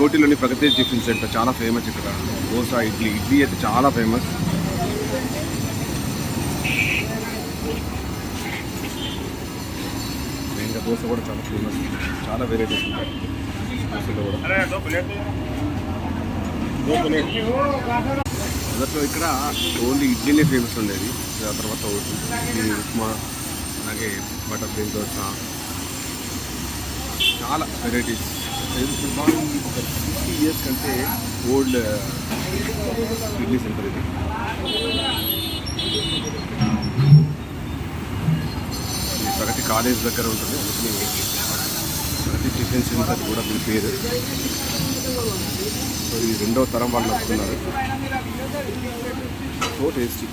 కోటిలోని ప్రగతి tiffin centre చాలా famous ఇక్కడ. దోశ, ఇడ్లీ అయితే చాలా ఫేమస్. మెయిన్గా దోశ కూడా చాలా ఫేమస్. చాలా వెరైటీస్ ఉంటాయి దోశలో కూడా. మొదట్లో ఇక్కడ ఓన్లీ ఇడ్లీనే ఫేమస్ ఉండేది. ఆ తర్వాత ఇడ్లీ, ఉప్మా, అలాగే బటర్ ప్లేన్ దోశ, చాలా వెరైటీస్. 60 years కంటే ఓల్డ్ ఇడ్లీ సెంటర్ ఇది. ప్రగతి కాలేజ్ దగ్గర ఉంటుంది, అందుకని ప్రగతి టిఫిన్ సెంటర్ కూడా దీని పేరు. సో ఇది 2వ తరం వాళ్ళు వస్తున్నారు. So tasty.